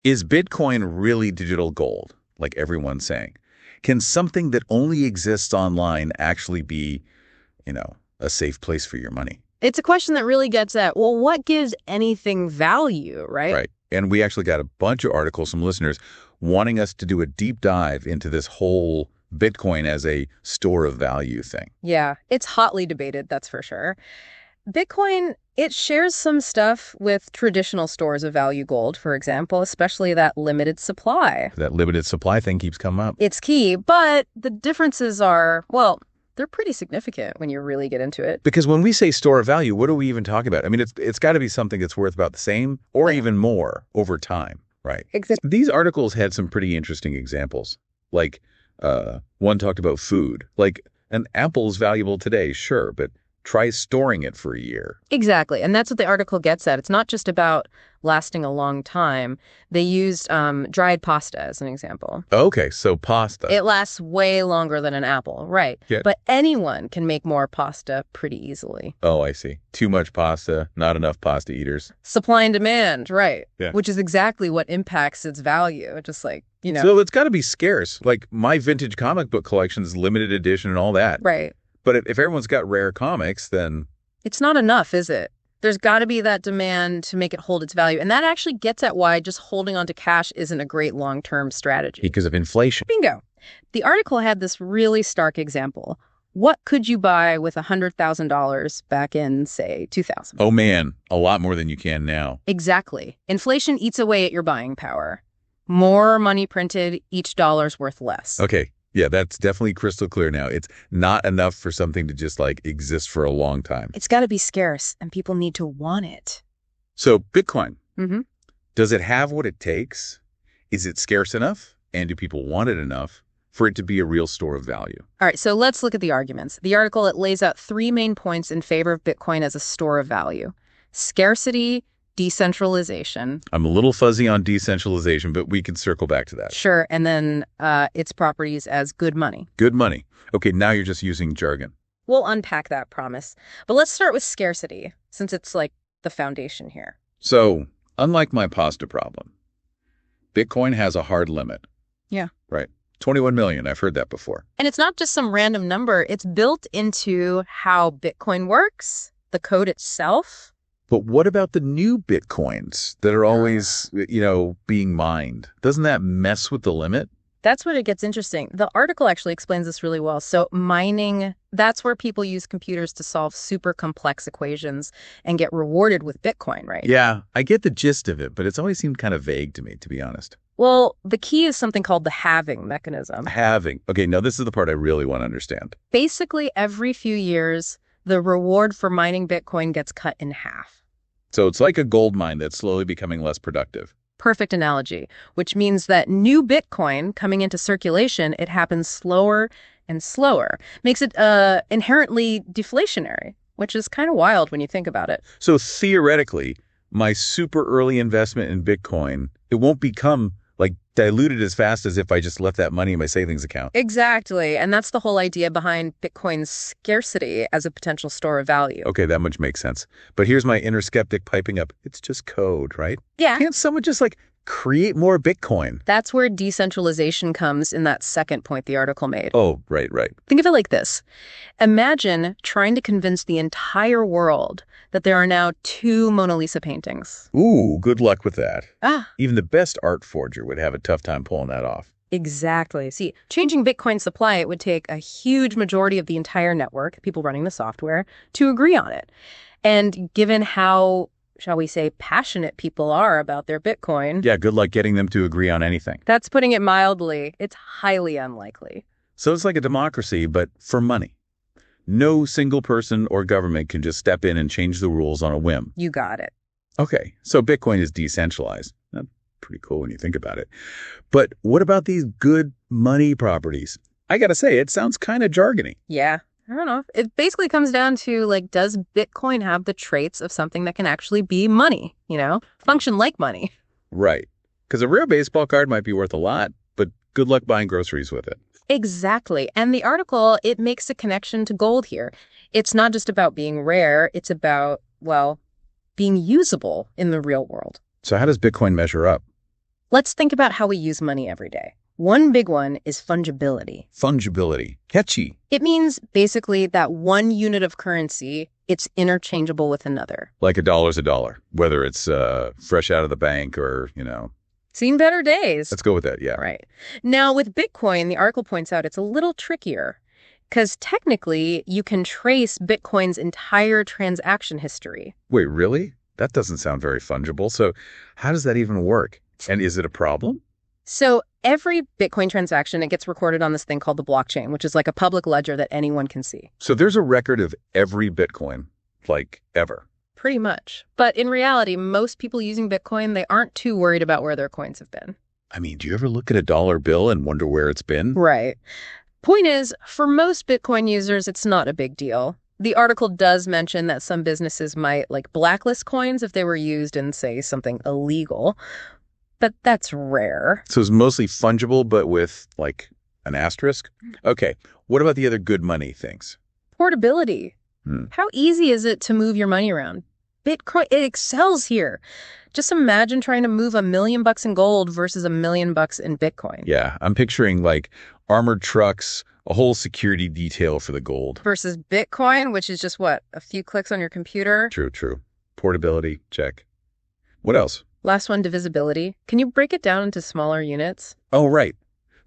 Is Bitcoin really digital gold, like everyone's saying? Can something that only exists online actually be, a safe place for your money? It's a question that really gets at, well, what gives anything value, right? Right. And we actually got a bunch of articles from listeners wanting us to do a deep dive into this whole Bitcoin as a store of value thing. Yeah, it's hotly debated, that's for sure. Bitcoin, it shares some stuff with traditional stores of value gold, for example, especially that limited supply. That limited supply thing keeps coming up. It's key, but the differences are, well, they're pretty significant when you really get into it. Because when we say store of value, what are we even talking about? I mean, it's got to be something that's worth about the same or even more over time, right? Exactly. These articles had some pretty interesting examples. Like one talked about food. Like an apple is valuable today, sure, but try storing it for a year. Exactly. And that's what the article gets at. It's not just about lasting a long time. They used dried pasta as an example. Okay, so pasta. It lasts way longer than an apple, right? Yeah. But anyone can make more pasta pretty easily. Oh, I see. Too much pasta, not enough pasta eaters. Supply and demand, right? Yeah. Which is exactly what impacts its value. Just like, So it's got to be scarce. Like my vintage comic book collection is limited edition and all that. Right. But if everyone's got rare comics, then it's not enough, is it? There's got to be that demand to make it hold its value. And that actually gets at why just holding on to cash isn't a great long-term strategy. Because of inflation. Bingo. The article had this really stark example. What could you buy with $100,000 back in, say, 2000? Oh, man, a lot more than you can now. Exactly. Inflation eats away at your buying power. More money printed, each dollar's worth less. Okay. Yeah, that's definitely crystal clear now. It's not enough for something to just exist for a long time. It's got to be scarce and people need to want it. So Bitcoin, Mm-hmm. Does it have what it takes? Is it scarce enough? And do people want it enough for it to be a real store of value? All right, so let's look at the arguments. The article, it lays out 3 main points in favor of Bitcoin as a store of value. Scarcity, decentralization. I'm a little fuzzy on decentralization, but we can circle back to that. Sure, and then its properties as good money. Good money. Okay, now you're just using jargon. We'll unpack that, promise. But let's start with scarcity, since it's like the foundation here. So, unlike my pasta problem, Bitcoin has a hard limit. Yeah. Right. 21 million. I've heard that before. And it's not just some random number. It's built into how Bitcoin works, the code itself. But what about the new Bitcoins that are always, being mined? Doesn't that mess with the limit? That's where it gets interesting. The article actually explains this really well. So mining, that's where people use computers to solve super complex equations and get rewarded with Bitcoin, right? Yeah, I get the gist of it, but it's always seemed kind of vague to me, to be honest. Well, the key is something called the halving mechanism. Halving. Okay, now this is the part I really want to understand. Basically, every few years, the reward for mining Bitcoin gets cut in half. So it's like a gold mine that's slowly becoming less productive. Perfect analogy, which means that new Bitcoin coming into circulation, it happens slower and slower. Makes it inherently deflationary, which is kind of wild when you think about it. So theoretically, my super early investment in Bitcoin, it won't become diluted as fast as if I just left that money in my savings account. Exactly. And that's the whole idea behind Bitcoin's scarcity as a potential store of value. Okay, that much makes sense. But here's my inner skeptic piping up. It's just code, right? Yeah. Can't someone just create more Bitcoin? That's where decentralization comes in that second point the article made. Oh, right. Think of it like this. Imagine trying to convince the entire world that there are now 2 Mona Lisa paintings. Ooh, good luck with that. Ah. Even the best art forger would have a tough time pulling that off. Exactly. See, changing Bitcoin supply, it would take a huge majority of the entire network, people running the software, to agree on it. And given how, shall we say, passionate people are about their Bitcoin. Yeah, good luck getting them to agree on anything. That's putting it mildly. It's highly unlikely. So it's like a democracy, but for money. No single person or government can just step in and change the rules on a whim. You got it. Okay, so Bitcoin is decentralized. That's pretty cool when you think about it. But what about these good money properties? I gotta say, it sounds kind of jargony. Yeah. I don't know. It basically comes down to, does Bitcoin have the traits of something that can actually be money, function like money? Right. Because a rare baseball card might be worth a lot, but good luck buying groceries with it. Exactly. And the article, it makes a connection to gold here. It's not just about being rare. It's about, being usable in the real world. So how does Bitcoin measure up? Let's think about how we use money every day. One big one is fungibility. Fungibility. Catchy. It means basically that one unit of currency, it's interchangeable with another. Like a dollar's a dollar, whether it's fresh out of the bank or, Seen better days. Let's go with that, yeah. Right. Now, with Bitcoin, the article points out it's a little trickier because technically you can trace Bitcoin's entire transaction history. Wait, really? That doesn't sound very fungible. So how does that even work? And is it a problem? So every Bitcoin transaction, it gets recorded on this thing called the blockchain, which is like a public ledger that anyone can see. So there's a record of every Bitcoin, like ever. Pretty much. But in reality, most people using Bitcoin, they aren't too worried about where their coins have been. I mean, do you ever look at a dollar bill and wonder where it's been? Right. Point is, for most Bitcoin users, it's not a big deal. The article does mention that some businesses might blacklist coins if they were used in, say, something illegal. But that's rare. So it's mostly fungible, but with an asterisk? Okay. What about the other good money things? Portability. How easy is it to move your money around? Bitcoin, it excels here. Just imagine trying to move $1 million in gold versus $1 million in Bitcoin. Yeah, I'm picturing armored trucks, a whole security detail for the gold. Versus Bitcoin, which is just a few clicks on your computer. True. Portability, check. What else? Last one, divisibility. Can you break it down into smaller units? Oh, right.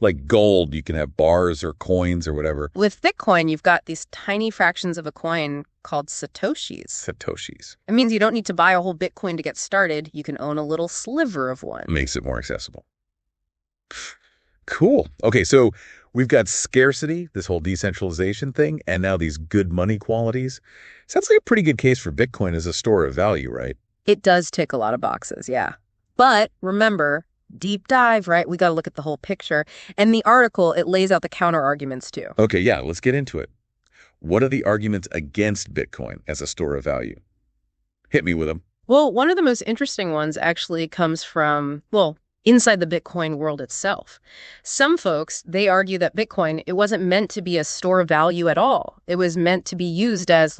Like gold, you can have bars or coins or whatever. With Bitcoin, you've got these tiny fractions of a coin called satoshis. It means you don't need to buy a whole Bitcoin to get started. You can own a little sliver of one. Makes it more accessible. Cool. Okay, so we've got scarcity, this whole decentralization thing, and now these good money qualities. Sounds like a pretty good case for Bitcoin as a store of value, right? It does tick a lot of boxes, yeah. But remember, deep dive, right? We got to look at the whole picture. And the article, it lays out the counter arguments too. Okay, yeah, let's get into it. What are the arguments against Bitcoin as a store of value? Hit me with them. Well, one of the most interesting ones actually comes from, inside the Bitcoin world itself. Some folks, they argue that Bitcoin, it wasn't meant to be a store of value at all. It was meant to be used as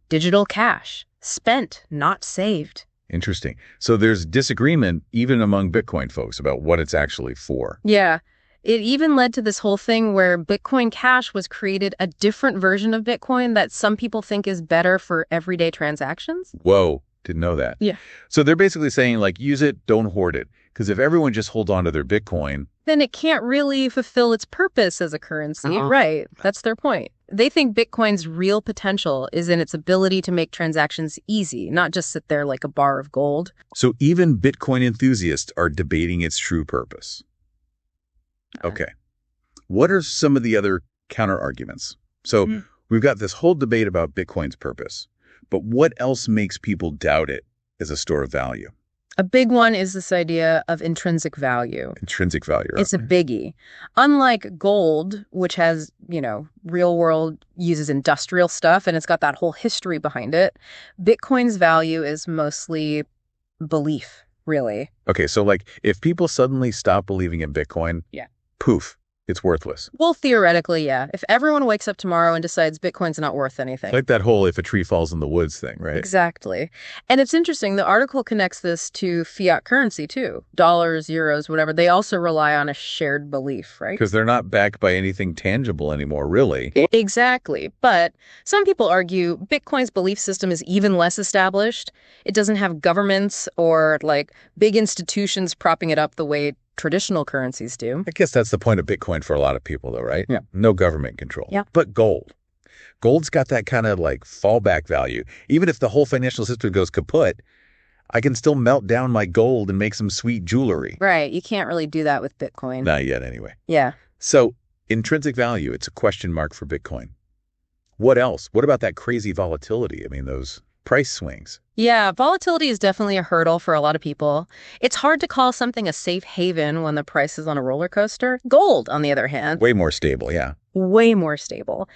digital cash, spent, not saved. Interesting. So there's disagreement even among Bitcoin folks about what it's actually for. Yeah. It even led to this whole thing where Bitcoin Cash was created, a different version of Bitcoin that some people think is better for everyday transactions. Whoa, didn't know that. Yeah. So they're basically saying use it, don't hoard it. Because if everyone just holds on to their Bitcoin, then it can't really fulfill its purpose as a currency. Right. That's their point. They think Bitcoin's real potential is in its ability to make transactions easy, not just sit there like a bar of gold. So even Bitcoin enthusiasts are debating its true purpose. Okay. What are some of the other counter arguments? So we've got this whole debate about Bitcoin's purpose, but what else makes people doubt it as a store of value? A big one is this idea of intrinsic value. Intrinsic value. It's a biggie. Unlike gold, which has, real world uses industrial stuff and it's got that whole history behind it, Bitcoin's value is mostly belief, really. Okay, so if people suddenly stop believing in Bitcoin, poof, it's worthless. Well, theoretically, yeah. If everyone wakes up tomorrow and decides Bitcoin's not worth anything. Like that whole if a tree falls in the woods thing, right? Exactly. And it's interesting, the article connects this to fiat currency too. Dollars, euros, whatever. They also rely on a shared belief, right? Because they're not backed by anything tangible anymore, really. Exactly. But some people argue Bitcoin's belief system is even less established. It doesn't have governments or big institutions propping it up the way traditional currencies do. I guess that's the point of Bitcoin for a lot of people, though, right? Yeah. No government control. Yeah. But gold's got that kind of fallback value. Even if the whole financial system goes kaput, I can still melt down my gold and make some sweet jewelry. Right. You can't really do that with Bitcoin. Not yet, anyway. Yeah. So intrinsic value, it's a question mark for Bitcoin. What else? What about that crazy volatility? I mean, those price swings. Yeah, volatility is definitely a hurdle for a lot of people. It's hard to call something a safe haven when the price is on a roller coaster. Gold, on the other hand. Way more stable, yeah. Way more stable.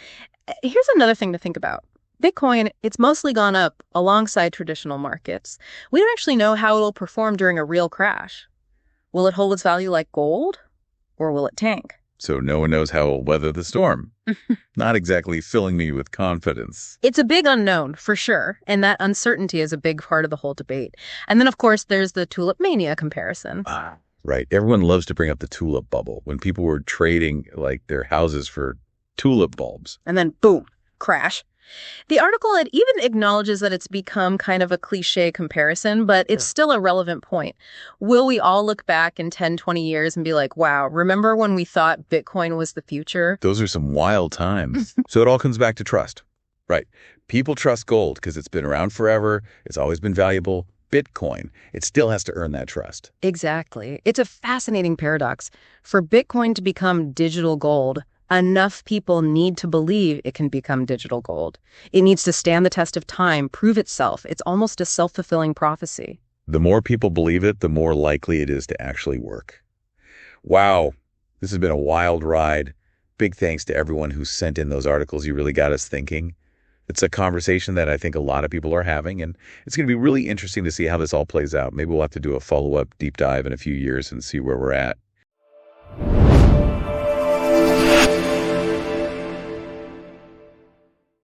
Here's another thing to think about. Bitcoin, it's mostly gone up alongside traditional markets. We don't actually know how it'll perform during a real crash. Will it hold its value like gold? Or will it tank? So no one knows how it'll weather the storm. Not exactly filling me with confidence. It's a big unknown, for sure. And that uncertainty is a big part of the whole debate. And then, of course, there's the tulip mania comparison. Right. Everyone loves to bring up the tulip bubble when people were trading like their houses for tulip bulbs. And then boom, crash. The article, it even acknowledges that it's become kind of a cliche comparison, but it's still a relevant point. Will we all look back in 10, 20 years and be like, wow, remember when we thought Bitcoin was the future? Those are some wild times. So it all comes back to trust. Right. People trust gold because it's been around forever. It's always been valuable. Bitcoin, it still has to earn that trust. Exactly. It's a fascinating paradox. For Bitcoin to become digital gold, enough people need to believe it can become digital gold. It needs to stand the test of time, prove itself. It's almost a self-fulfilling prophecy. The more people believe it, the more likely it is to actually work. Wow, this has been a wild ride. Big thanks to everyone who sent in those articles. You really got us thinking. It's a conversation that I think a lot of people are having, and it's going to be really interesting to see how this all plays out. Maybe we'll have to do a follow-up deep dive in a few years and see where we're at.